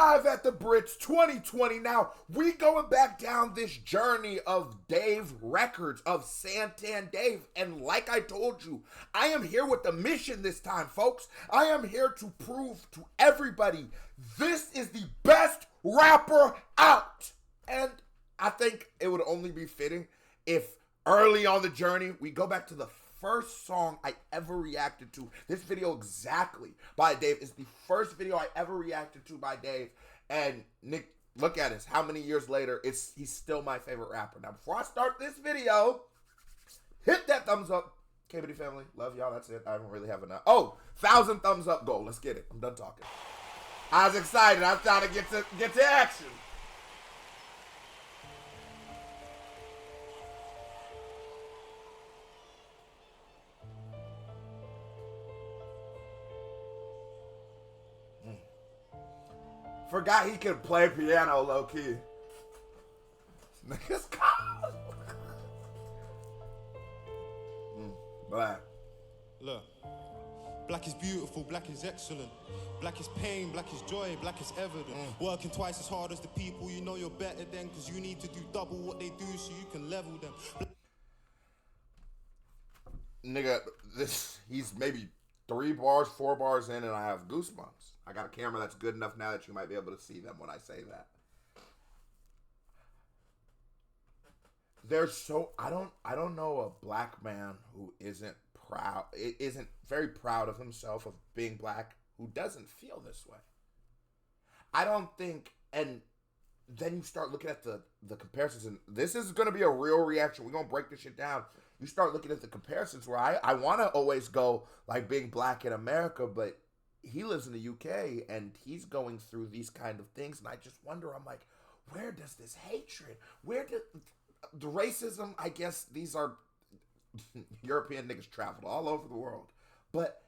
live at the Brits 2020. Now, we going back down this journey of Dave Records, of Santan Dave. And like I told you, I am here with a mission this time, folks. I am here to prove to everybody this is the best rapper out. And I think it would only be fitting if early on the journey, we go back to the first song I ever reacted to. This video exactly by Dave is the first video I ever reacted to by Dave. And Nick, look at us. How many years later, he's still my favorite rapper. Now, before I start this video, hit that thumbs up. KBD family, love y'all. That's it. I don't really have enough. Oh, 1,000 thumbs up goal. Let's get it. I'm done talking. I was excited. I'm trying to get to action. Forgot he could play piano low-key. Niggas cold. Black. Look. Black is beautiful, black is excellent. Black is pain, black is joy, black is evident. Working twice as hard as the people, you know you're better than, because you need to do double what they do so you can level them. Nigga, he's maybe 3 bars, 4 bars in, and I have goosebumps. I got a camera that's good enough now that you might be able to see them when I say that. I don't know a black man who isn't very proud of himself, of being black, who doesn't feel this way. I don't think, and then you start looking at the comparisons, and this is going to be a real reaction. We're going to break this shit down. You start looking at the comparisons where I want to always go like being black in America, but he lives in the UK and he's going through these kind of things. And I just wonder, I'm like, where does this hatred, where did the racism, I guess these are European niggas traveled all over the world. But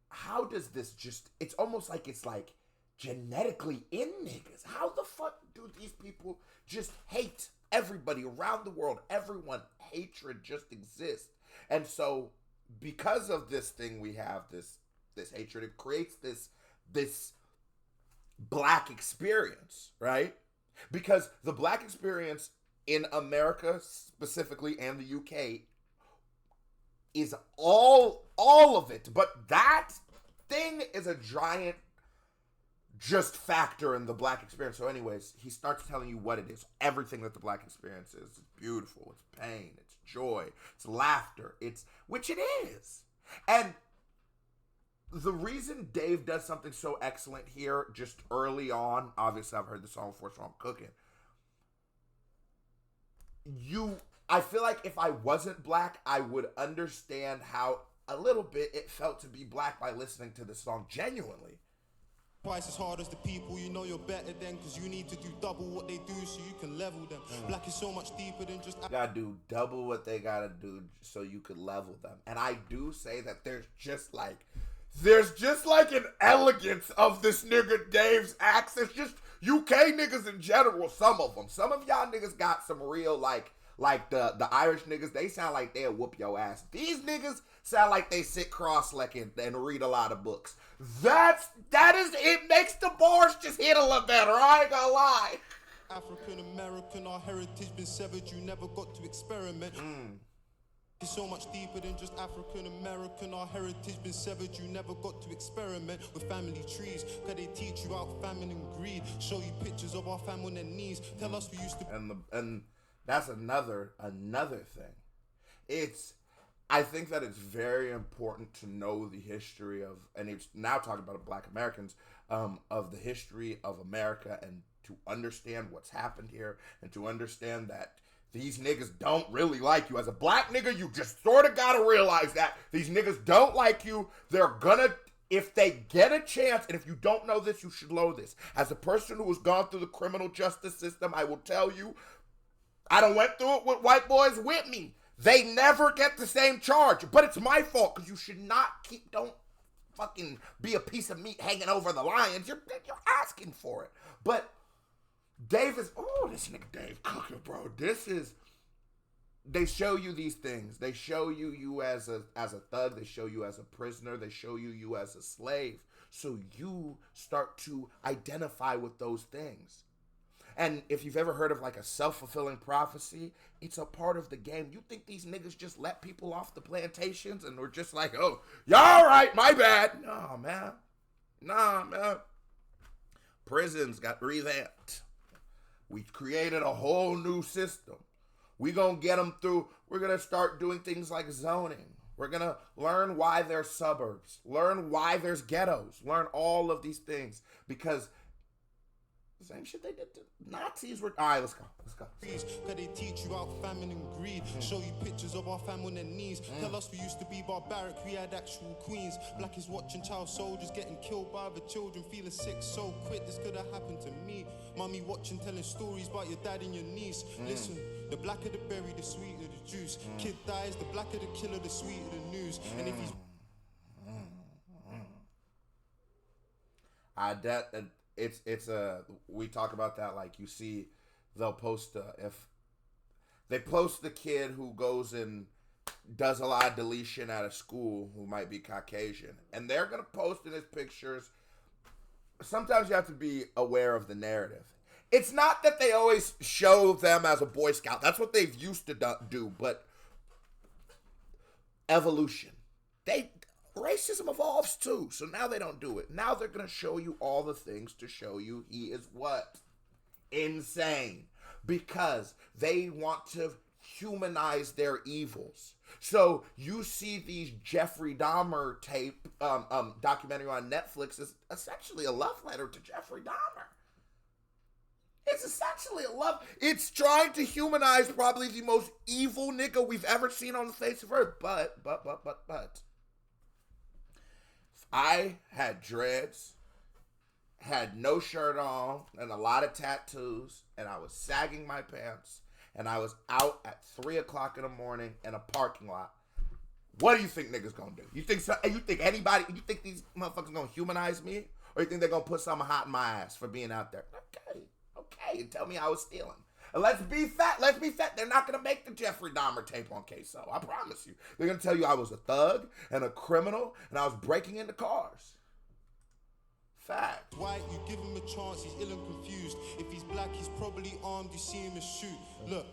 how does this just, it's almost like it's like genetically in niggas. How the fuck do these people just hate everybody around the world? Everyone, hatred just exists. And so because of this thing we have, this hatred, it creates this black experience, right? Because the black experience in America specifically and the UK is all of it. But that thing is a giant just factor in the black experience. So anyways, he starts telling you what it is. Everything that the black experience is. It's beautiful. It's pain. It's joy. It's laughter. Which it is. And the reason Dave does something so excellent here just early on, obviously I've heard the song before, so I'm cooking. I feel like if I wasn't black, I would understand how a little bit it felt to be black by listening to this song genuinely. Twice as hard as the people, you know you're better than, because you need to do double what they do so you can level them. Black is so much deeper than just... You gotta do double what they gotta do so you could level them. And I do say that there's just like an elegance of this nigga Dave's accent. Just UK niggas in general, some of them. Some of y'all niggas got some real like the Irish niggas, they sound like they'll whoop your ass. These niggas sound like they sit cross-legged and read a lot of books. It makes the bars just hit a little better, I ain't gonna lie. African American, our heritage been severed, you never got to experiment. It's so much deeper than just African American, our heritage been severed, you never got to experiment with family trees. Cause they teach you about famine and greed, show you pictures of our family on their knees, tell us we used to... And that's another thing. I think that it's very important to know the history of, and it's now talking about black Americans, of the history of America, and to understand what's happened here, and to understand that these niggas don't really like you. As a black nigga, you just sort of gotta realize that these niggas don't like you. They're gonna, if they get a chance, and if you don't know this, you should know this. As a person who has gone through the criminal justice system, I will tell you, I done went through it with white boys with me. They never get the same charge, but it's my fault, because you should not don't fucking be a piece of meat hanging over the lions. You're asking for it. But Dave is, this nigga Dave cooking, bro. They show you these things. They show you as a thug. They show you as a prisoner. They show you as a slave. So you start to identify with those things. And if you've ever heard of like a self-fulfilling prophecy, it's a part of the game. You think these niggas just let people off the plantations and we're just like, oh, y'all all right, my bad. Nah, man. Prisons got revamped. We created a whole new system. We gonna get them through. We're gonna start doing things like zoning. We're gonna learn why there's suburbs. Learn why there's ghettos. Learn all of these things because the same shit they did to Nazis were. All right, let's go. Cause they teach you about famine and greed. Show you pictures of our fam on their knees. Tell us we used to be barbaric, we had actual queens. Black is watching child soldiers getting killed by other children, feeling sick so quick, this could have happened to me. Mummy watching, telling stories about your dad and your niece. Listen, the blacker the berry, the sweeter the juice. Kid dies, the blacker the killer, the sweeter the news. And if he's it's we talk about that, like you see they'll post if they post the kid who goes and does a lot of deletion at a school who might be Caucasian, and they're gonna post in his pictures. Sometimes you have to be aware of the narrative. It's not that they always show them as a Boy Scout. That's what they've used to do, but evolution. Racism evolves too, so now they don't do it. Now they're going to show you all the things to show you he is what? Insane. Because they want to humanize their evils. So you see these Jeffrey Dahmer documentary on Netflix is essentially a love letter to Jeffrey Dahmer. It's essentially a love. It's trying to humanize probably the most evil nigga we've ever seen on the face of earth. But. I had dreads, had no shirt on, and a lot of tattoos, and I was sagging my pants, and I was out at 3 o'clock in the morning in a parking lot. What do you think niggas gonna do? You think you think these motherfuckers gonna humanize me? Or you think they're gonna put something hot in my ass for being out there? Okay, and tell me I was stealing. And let's be fat. They're not going to make the Jeffrey Dahmer tape on Queso. I promise you. They're going to tell you I was a thug and a criminal and I was breaking into cars. Fact. White, you give him a chance, he's ill and confused. If he's black, he's probably armed, you see him and shoot. Look,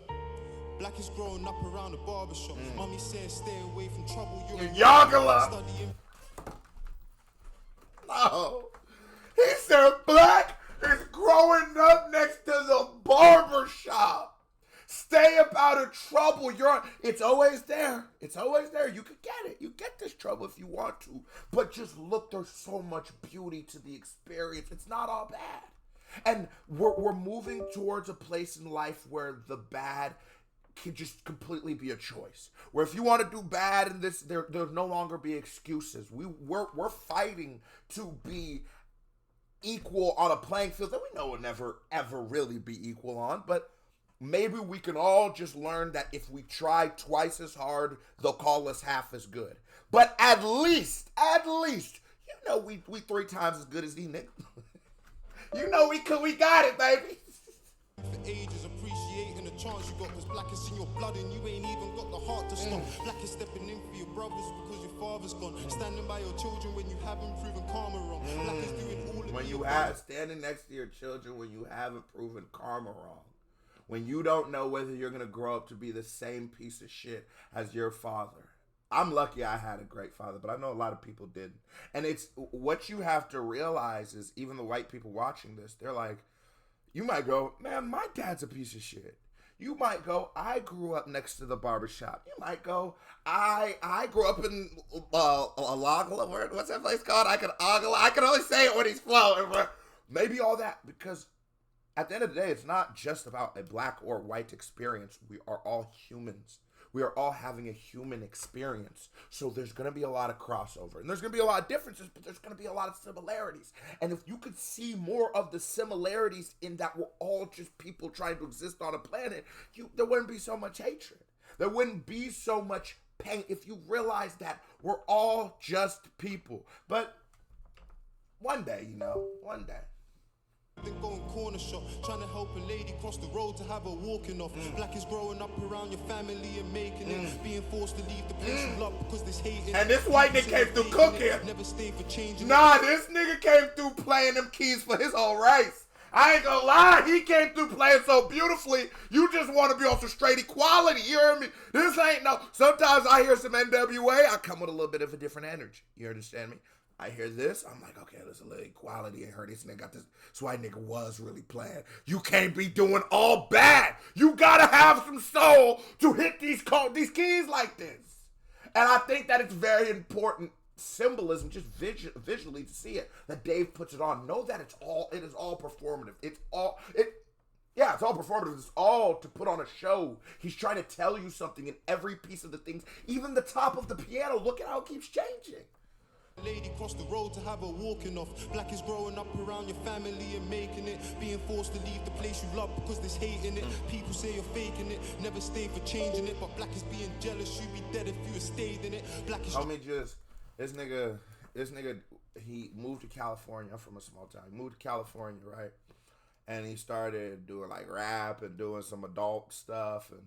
black is growing up around the barbershop. Mommy says stay away from trouble. You're Yagala. No. He said black is growing up next to the barber shop. Stay out of trouble. It's always there. It's always there. You could get it. You get this trouble if you want to. But just look, there's so much beauty to the experience. It's not all bad. And we're moving towards a place in life where the bad can just completely be a choice. Where if you want to do bad in this, there'll no longer be excuses. We're fighting to be equal on a playing field that we know will never ever really be equal on, but maybe we can all just learn that if we try twice as hard, they'll call us half as good. But at least, we 3 times as good as these niggas. we got it, baby. For ages, appreciating the chance you got, because black is in your blood and you ain't even got the heart to stop. Black is stepping in for your brothers because your father's gone. Standing by your children when you haven't proven karma wrong. Black is doing all of when you have standing next to your children when you haven't proven karma wrong. When you don't know whether you're going to grow up to be the same piece of shit as your father. I'm lucky I had a great father, but I know a lot of people didn't. And it's what you have to realize is even the white people watching this, they're like, you might go, man, my dad's a piece of shit. You might go, I grew up next to the barbershop. You might go, I grew up in Alagala. What's that place called? I can only say it when he's flowing. Maybe all that, because at the end of the day, it's not just about a black or white experience. We are all humans. We are all having a human experience. So there's going to be a lot of crossover. And there's going to be a lot of differences, but there's going to be a lot of similarities. And if you could see more of the similarities in that we're all just people trying to exist on a planet, there wouldn't be so much hatred. There wouldn't be so much pain if you realize that we're all just people. But one day, one day. Think going corner shop, trying to help a lady cross the road to have her walking off. Black is growing up around your family and making it, being forced to leave the place you love because this hating. And this white nigga came through cooking. Never stay for changing. Nah, this nigga came through playing them keys for his whole race. I ain't gonna lie, he came through playing so beautifully, you just want to be on some straight equality, you hear me? This ain't no, sometimes I hear some NWA, I come with a little bit of a different energy, you understand me? I hear this, I'm like, okay, there's a little equality. I heard this nigga got this white nigga was really playing. You can't be doing all bad. You gotta have some soul to hit these keys like this. And I think that it's very important symbolism, just visually to see it, that Dave puts it on. Know that it is all performative. It's all performative. It's all to put on a show. He's trying to tell you something in every piece of the things, even the top of the piano. Look at how it keeps changing. Lady crossed the road to have her walking off. Black is growing up around your family and making it, being forced to leave the place you love because there's hate in it. People say you're faking it, never stay for changing it, but black is being jealous. You'd be dead if you had stayed in it. Black is this nigga, he moved to California. I'm from a small town. He moved to California, right? And he started doing like rap and doing some adult stuff and,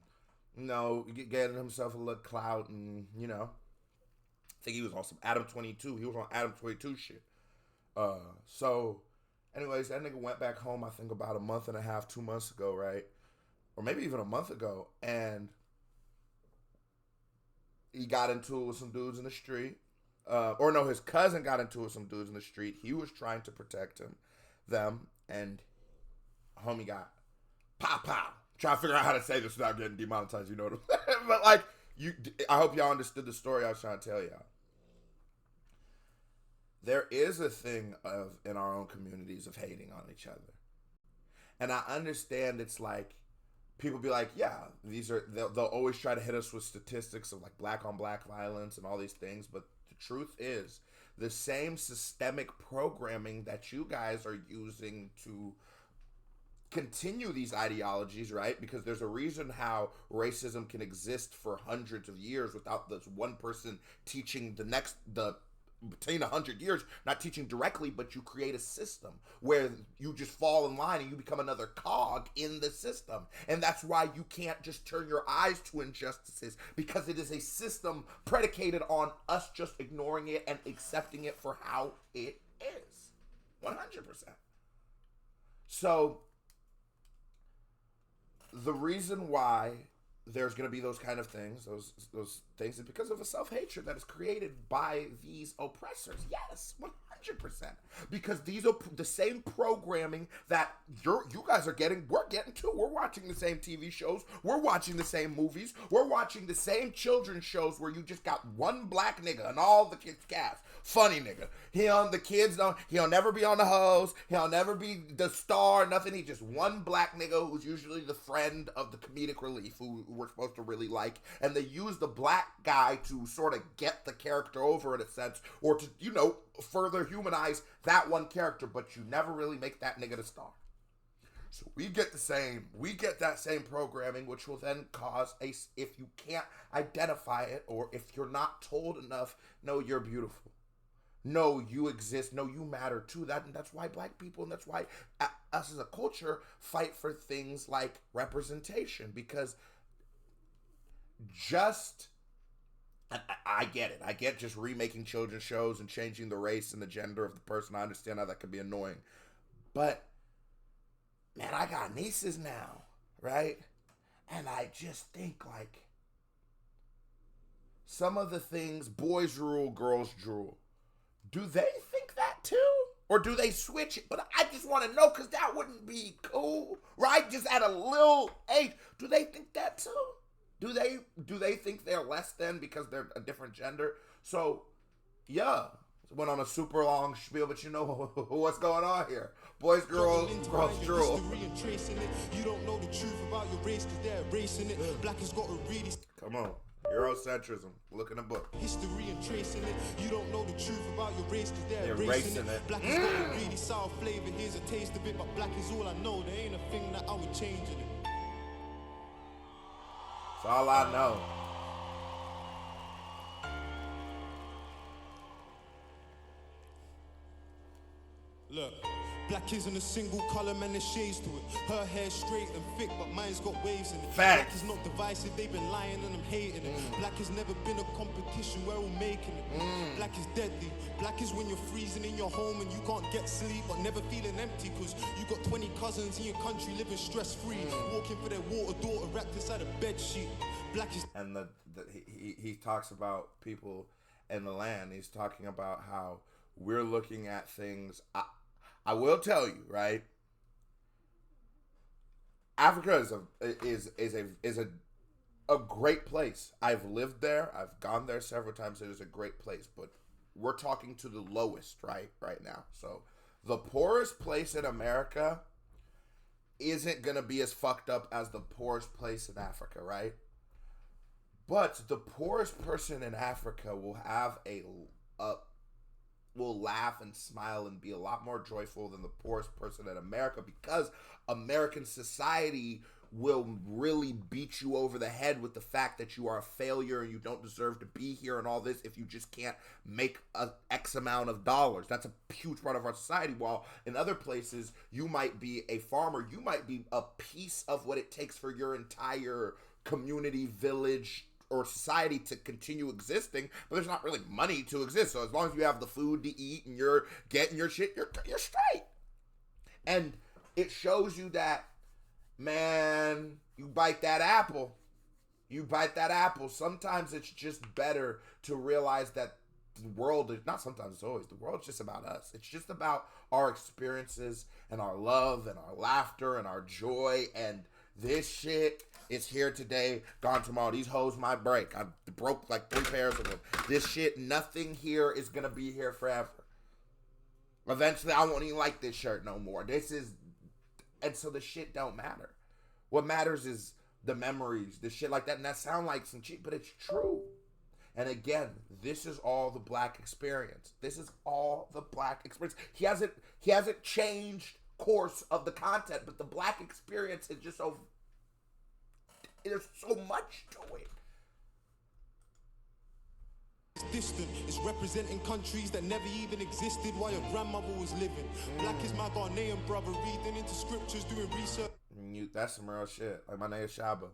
you know, getting himself a little clout and, you know, I think he was on some Adam 22. He was on Adam 22 shit. So, anyways, that nigga went back home, I think about a month and a half, 2 months ago, right? Or maybe even a month ago. And he got into it with some dudes in the street. His cousin got into it with some dudes in the street. He was trying to protect them. And homie got pow. Trying to figure out how to say this without getting demonetized, you know what I'm saying? But like, I hope y'all understood the story I was trying to tell y'all. There is a thing in our own communities of hating on each other. And I understand it's like, people be like, yeah, they'll always try to hit us with statistics of like black on black violence and all these things. But the truth is, the same systemic programming that you guys are using to continue these ideologies, right? Because there's a reason how racism can exist for hundreds of years without this one person teaching between 100 years, not teaching directly, but you create a system where you just fall in line and you become another cog in the system. And that's why you can't just turn your eyes to injustices, because it is a system predicated on us just ignoring it and accepting it for how it is. 100%. So the reason why there's going to be those kind of things, those things, is because of a self-hatred that is created by these oppressors. Yes, 100%. Because these are the same programming that you guys are getting, we're getting too. We're watching the same TV shows. We're watching the same movies. We're watching the same children's shows where you just got one black nigga and all the kids cast. Funny nigga. He'll never be on the hose. He'll never be the star, nothing. He's just one black nigga who's usually the friend of the comedic relief who we're supposed to really like. And they use the black guy to sort of get the character over in a sense, or to, you know, further humanize that one character, but you never really make that nigga the star. So we get that same programming, which will then cause if you can't identify it, or if you're not told enough, no, you're beautiful. No, you exist. No, you matter too. And that's why black people, and that's why us as a culture fight for things like representation, because I get it. I get just remaking children's shows and changing the race and the gender of the person. I understand how that could be annoying. But, man, I got nieces now, right? And I just think, like, some of the things, boys rule, girls drool. Do they think that too? Or do they switch it? But I just want to know, because that wouldn't be cool, right? Just at a little age. Do they think that too? Do they think they're less than because they're a different gender? So, yeah. Went on a super long spiel, but you know what's going on here. Boys, girls drool. You don't know the truth about your race because they're erasing it. Black has got a really... Come on. Eurocentrism. Look in the book. History and tracing it. You don't know the truth about your race because they're erasing it. Black has got a really sour flavor. Here's a taste of it, but black is all I know. There ain't a thing that I would change in it. That's all I know. Look, Black isn't a single colour, man, there's shades to it. Her hair's straight and thick, but mine's got waves in it. Fact. Black is not divisive, they've been lying and I'm hating it. Black has never been a competition, we're all making it. Black is deadly. Black is when you're freezing in your home and you can't get sleep, but never feeling empty, cause you got 20 cousins in your country living stress-free, walking for their water daughter wrapped inside a bed sheet. Black is... And he talks about people in the land. He's talking about how we're looking at things. I will tell you, right? Africa is a great place. I've lived there. I've gone there several times. It is a great place, but we're talking to the lowest, right now. So the poorest place in America isn't gonna be as fucked up as the poorest place in Africa, right? But the poorest person in Africa will have will laugh and smile and be a lot more joyful than the poorest person in America, because American society will really beat you over the head with the fact that you are a failure and you don't deserve to be here and all this if you just can't make a X amount of dollars. That's a huge part of our society. While in other places, you might be a farmer, you might be a piece of what it takes for your entire community, village, or society to continue existing, but there's not really money to exist. So as long as you have the food to eat and you're getting your shit, you're straight. And it shows you that, man, you bite that apple. Sometimes it's just better to realize that the world is, not sometimes, it's always, the world's just about us. It's just about our experiences and our love and our laughter and our joy, and this shit is here today, gone tomorrow. These hoes might break. I broke like 3 pairs of them. This shit, nothing here is gonna be here forever. Eventually, I won't even like this shirt no more. And so the shit don't matter. What matters is the memories, the shit like that. And that sound like some cheap, but it's true. And again, this is all the black experience. He hasn't changed course of the content, but the black experience is just so, there's so much to it. It's distant, it's representing countries that never even existed while your grandmother was living. Black is my Ghanaian brother, reading into scriptures, doing research. That's some real shit. Like my name is Shaba.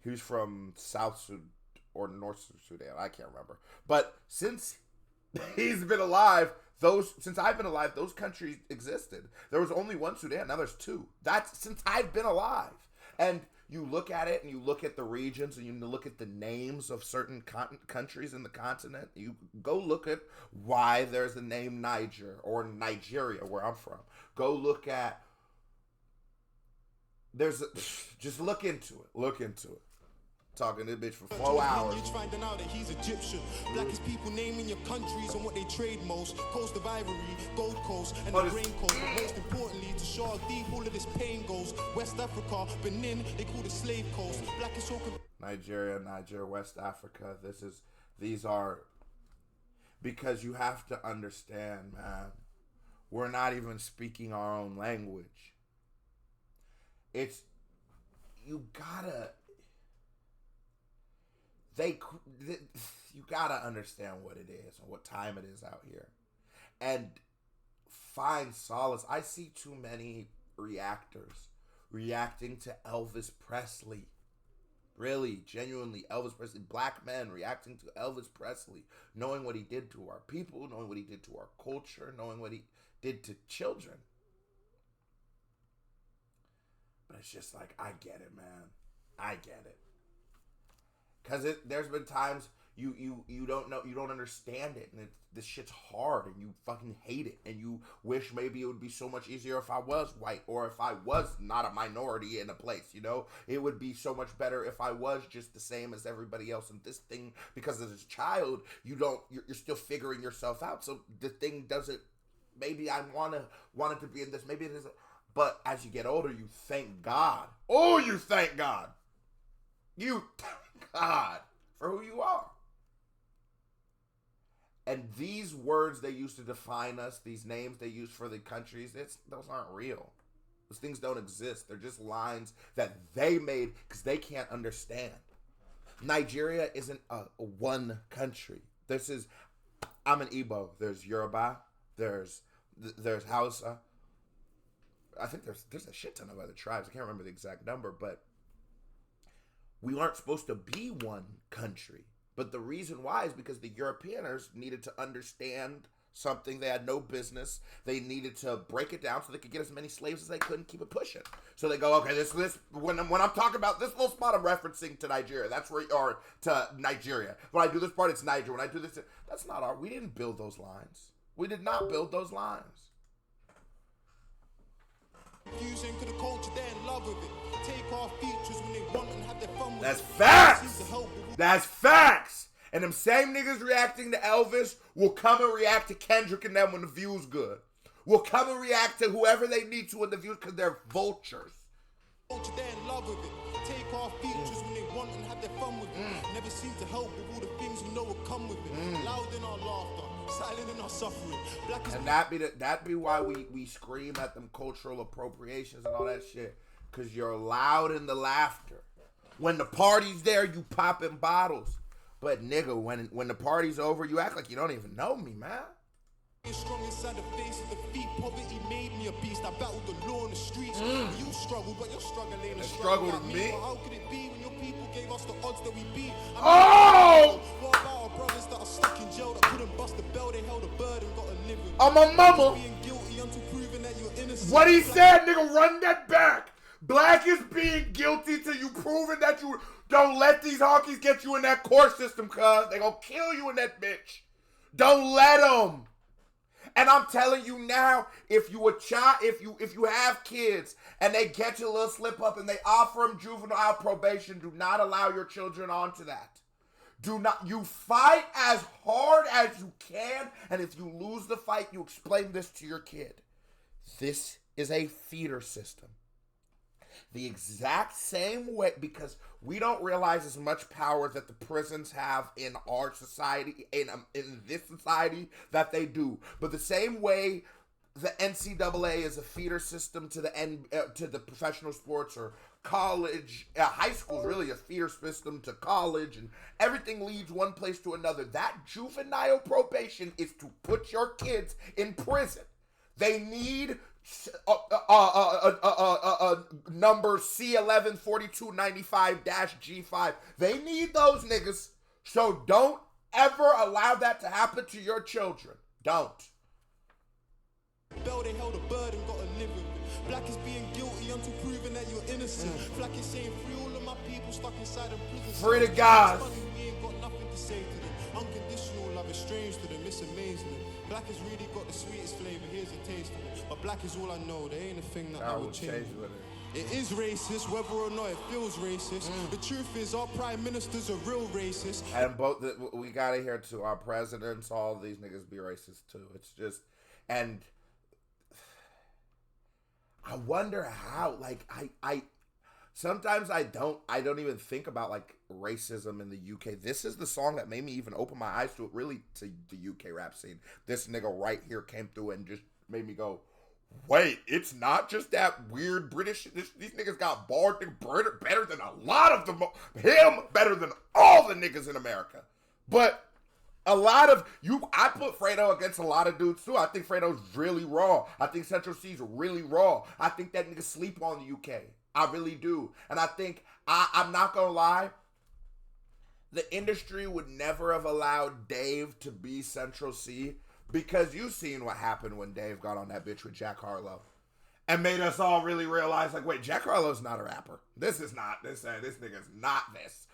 He was from South Sudan or North Sudan, I can't remember. But since he's been alive, since I've been alive, those countries existed. There was only one Sudan, now there's 2. That's since I've been alive. And you look at it, and you look at the regions, and you look at the names of certain countries in the continent. You go look at why there's the name Niger or Nigeria, where I'm from. Go look at, just look into it. Talking to this bitch for 4 hours. You're finding out that he's Egyptian. Black is people naming your countries and what they trade most. Coast of Ivory, Gold Coast, and the Grain Coast. But most importantly, to show how deep all of this pain goes. West Africa, Benin, they call it Slave Coast. Black is so... Nigeria, West Africa. These are... Because you have to understand, man. We're not even speaking our own language. You gotta understand what it is and what time it is out here and find solace. I see too many reacting to Elvis Presley. Really, genuinely, Elvis Presley. Black men reacting to Elvis Presley, knowing what he did to our people, knowing what he did to our culture, knowing what he did to children. But it's just like, I get it, man. I get it. Because there's been times you don't know, you don't understand it, and this shit's hard, and you fucking hate it, and you wish maybe it would be so much easier if I was white, or if I was not a minority in a place, you know? It would be so much better if I was just the same as everybody else in this thing, because as a child, you're still figuring yourself out, so the thing doesn't, maybe I want it to be in this, maybe it isn't, but as you get older, you thank God. Oh, you thank God. You thank God for who you are. And these words they used to define us, these names they use for the countries, those aren't real. Those things don't exist. They're just lines that they made because they can't understand. Nigeria isn't a one country. I'm an Igbo. There's Yoruba. There's Hausa. I think there's a shit ton of other tribes. I can't remember the exact number, but we aren't supposed to be one country. But the reason why is because the Europeans needed to understand something they had no business. They needed to break it down so they could get as many slaves as they could and keep it pushing. So they go, okay, this when I'm talking about this little spot, I'm referencing to Nigeria. That's where, or to Nigeria. When I do this part, it's Niger. When I do this, that's not our. We didn't build those lines. We did not build those lines. Fusing to the culture, they're in love with it. Take off features when they want and have their fun with That's it. facts. That's facts. And them same niggas reacting to Elvis will come and react to Kendrick and them when the view's good. Will come and react to whoever they need to when the view's, because they're vultures. Culture, they're in love with it. Take off features when they want and have their fun with it. Never seem to help with all the things we know will come with it. Loud in our laughter, silent in our suffering. Black is And that be why we scream at them cultural appropriations and all that shit. Because you're loud in the laughter. When the party's there, you popping bottles. But nigga, when the party's over, you act like you don't even know me, man. Strong inside the face of the feet. Poverty made me a beast. I battled the law in the streets. You struggle, but your struggle ain't a struggle to me. Well, how could it be when your people gave us the odds that we beat? Oh! What about our brothers that are stuck in jail that couldn't bust the bell? They held a bird and got a living. Oh, my mama. Being guilty until proven that you're innocent. What he said, nigga, run that back. Black is being guilty till you proving that you don't let these honkies get you in that court system, cuz they gonna kill you in that bitch. Don't let them. And I'm telling you now, if you a child, if you have kids and they get you a little slip up and they offer them juvenile probation, do not allow your children onto that. Do not, you fight as hard as you can, and if you lose the fight, you explain this to your kid. This is a feeder system. The exact same way, because we don't realize as much power that the prisons have in our society, in this society, that they do. But the same way the NCAA is a feeder system to the professional sports, or college, high school is really a feeder system to college, and everything leads one place to another. That juvenile probation is to put your kids in prison. They need number C114295-G5. They need those niggas. So don't ever allow that to happen to your children. Don't. Bell, they held a bird and got a living. Black is being guilty until proven that you're innocent. Black is saying free all of my people stuck inside of prison. Free the guys. We ain't got nothing to say to them. Unconditional love is strange to them. It's amazing. Black has really got the sweetest flavor. Here's a taste of it. But black is all I know. There ain't a thing that I would change. It is racist, whether or not it feels racist. The truth is, our prime ministers are real racist. And we gotta hear to our presidents, all these niggas be racist too. It's just, and I wonder how, like, I sometimes I don't even think about, like, racism in the UK. This is the song that made me even open my eyes to it, really, to the UK rap scene. This nigga right here came through and just made me go, wait, it's not just that weird British, these niggas got bars better than a lot of them, him better than all the niggas in America. But a lot of I put Fredo against a lot of dudes too. I think Fredo's really raw. I think Central C's really raw. I think that nigga sleep on the UK. I really do. And I think, I'm not gonna lie, the industry would never have allowed Dave to be Central C, because you've seen what happened when Dave got on that bitch with Jack Harlow and made us all really realize, like, wait, Jack Harlow's not a rapper. This is not, this nigga's not this.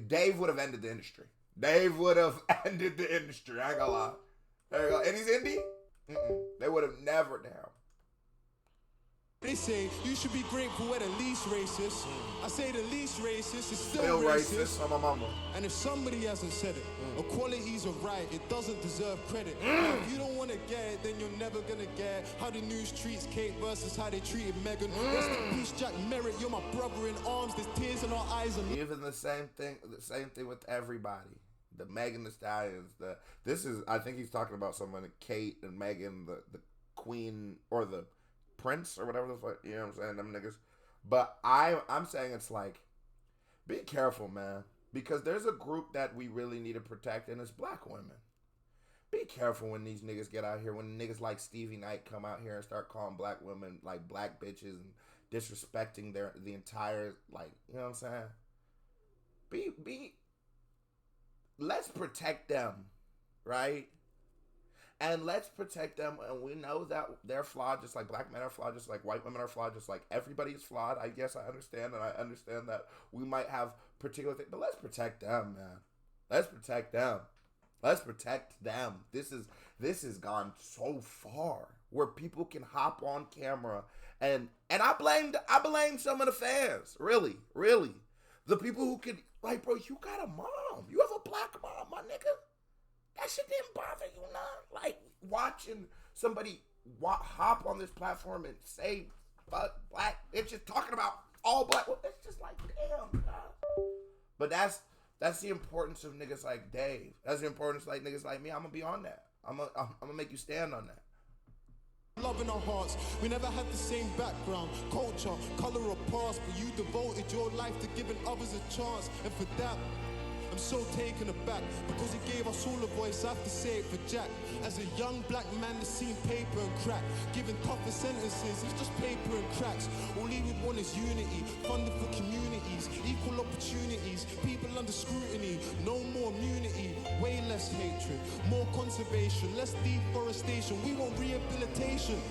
Dave would have ended the industry. Dave would have ended the industry. I ain't gonna lie. There you go. And he's indie? They would have never down. They say you should be grateful we're the least racist. I say the least racist is still racist. On my mama. And if somebody hasn't said it, equality's a right, it doesn't deserve credit. If you don't want to get it, then you're never gonna get how the news treats Kate versus how they treated Meghan. Rest in peace, Jack Merritt, you're my brother in arms. There's tears in our eyes. And even the same thing with everybody. The Megan Thee Stallions. I think he's talking about someone, Kate and Megan, the queen, or the Prince, or whatever the fuck, you know what I'm saying, them niggas. But I'm saying, it's like, be careful, man, because there's a group that we really need to protect, and it's black women. be careful when these niggas get out here. When niggas like Stevie Knight come out here and start calling black women like black bitches and disrespecting the entire, like, you know what I'm saying? Let's protect them, right? And let's protect them, and we know that they're flawed, just like black men are flawed, just like white women are flawed, just like everybody is flawed. I guess I understand, and I understand that we might have particular things, but let's protect them, man. Let's protect them. Let's protect them. This has gone so far where people can hop on camera and I blame some of the fans, really, the people who could, like, bro, you got a mom, you have a black mom, my nigga. That shit didn't bother you, nah. Like, watching somebody hop on this platform and say fuck black bitches, talking about all black. Well, it's just like, damn, nah. But that's the importance of niggas like Dave. That's the importance of like niggas like me. I'm gonna be on that. I'm gonna make you stand on that. Love in our hearts, we never had the same background, culture, color or past, but you devoted your life to giving others a chance, and for that, I'm so taken aback, because he gave us all a voice. I have to say it for Jack. As a young black man that's seen paper and crack, giving tougher sentences, it's just paper and cracks. All he would want is unity, funding for communities, equal opportunities, people under scrutiny, no more immunity, way less hatred, more conservation, less deforestation, we want rehabilitation.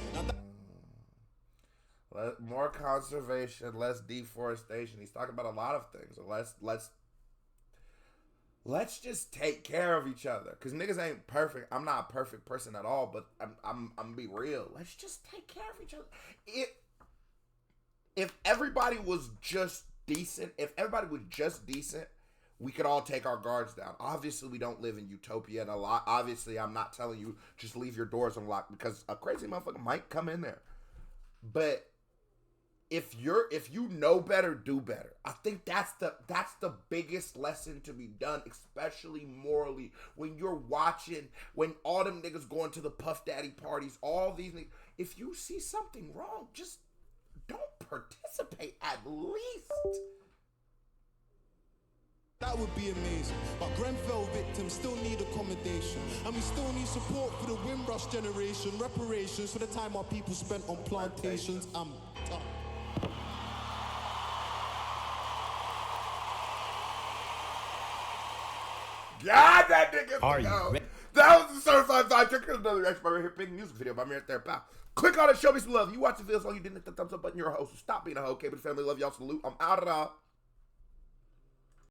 More conservation, less deforestation. He's talking about a lot of things. Let's just take care of each other, cause niggas ain't perfect. I'm not a perfect person at all, but I'm gonna be real. Let's just take care of each other. If everybody was just decent, we could all take our guards down. Obviously, we don't live in utopia, and obviously, I'm not telling you just leave your doors unlocked, because a crazy motherfucker might come in there. But if you know better, do better. I think that's the biggest lesson to be done, especially morally. When you're watching, when all them niggas going to the Puff Daddy parties, all these niggas, if you see something wrong, just don't participate at least. That would be amazing, but Grenfell victims still need accommodation, and we still need support for the Windrush generation, reparations for the time our people spent on plantations. I'm done. God, that nigga. That was the Certified Vibe Check. Another expert right here. Big music video by me right there, pal. Click on it, show me some love. You watch the video, so you didn't hit the thumbs up button. You're a host. So stop being a hoe. Okay, but family, love y'all. Salute. I'm out of it all.